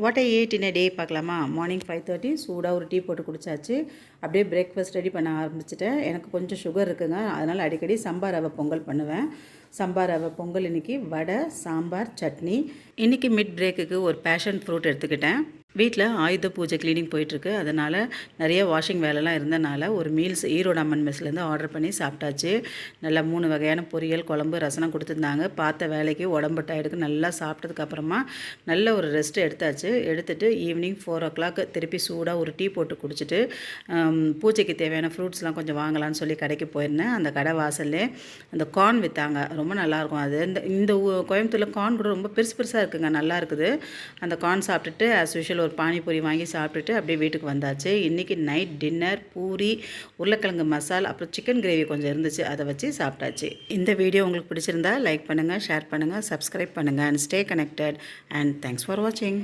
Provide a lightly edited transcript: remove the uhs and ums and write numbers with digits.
What I ate in a டே பார்க்கலாமா? Morning 5:30 சூடாக ஒரு டீ போட்டு குடிச்சாச்சு. அப்படியே பிரேக்ஃபாஸ்ட் ரெடி பண்ண ஆரம்பிச்சிட்டேன். எனக்கு கொஞ்சம் சுகர் இருக்குங்க, அதனால் அடிக்கடி சம்பா ரவை பொங்கல் பண்ணுவேன். சம்பா ரவை பொங்கல் இன்றைக்கி வடை, சாம்பார், சட்னி. இன்றைக்கி மிட் பிரேக்குக்கு ஒரு பேஷன் ஃப்ரூட் எடுத்துக்கிட்டேன். வீட்டில் ஆயுத பூஜை க்ளீனிங் போயிட்டுருக்கு, அதனால் நிறைய வாஷிங் வேலைலாம் இருந்தனால ஒரு மீல்ஸ் ஈரோடு அம்மன் மெஸ்லேருந்து ஆர்டர் பண்ணி சாப்பிட்டாச்சு. நல்லா 3 வகையான பொரியல், குழம்பு, ரசனம் கொடுத்துருந்தாங்க. பார்த்த வேலைக்கு உடம்பு டயர்டுக்கு நல்லா சாப்பிட்டதுக்கப்புறமா நல்ல ஒரு ரெஸ்ட் எடுத்துட்டு ஈவினிங் 4 o'clock திருப்பி சூடாக ஒரு டீ போட்டு குடிச்சிட்டு பூஜைக்கு தேவையான ஃப்ரூட்ஸ்லாம் கொஞ்சம் வாங்கலான்னு சொல்லி கடைக்கு போயிருந்தேன். அந்த கடை வாசல்லே அந்த கார்ன் விற்றாங்க, ரொம்ப நல்லாயிருக்கும். அது இந்த கோயம்புத்தூரில் கார்ன் கூட ரொம்ப பெருசு பெருசாக இருக்குங்க, நல்லா இருக்குது. அந்த கார்ன் சாப்பிட்டுட்டு ஆஸ் யூஷுவல் ஒரு பானிபூரி வாங்கி சாப்பிட்டுட்டு அப்படியே வீட்டுக்கு வந்தாச்சு. இன்றைக்கி நைட் டின்னர் பூரி, உருளைக்கிழங்கு மசால், அப்புறம் சிக்கன் கிரேவி கொஞ்சம் இருந்துச்சு, அதை வச்சு சாப்பிட்டாச்சு. இந்த வீடியோ உங்களுக்கு பிடிச்சிருந்தா லைக் பண்ணுங்கள், ஷேர் பண்ணுங்கள், சப்ஸ்கிரைப் பண்ணுங்கள் and stay connected and thanks for வாட்சிங்.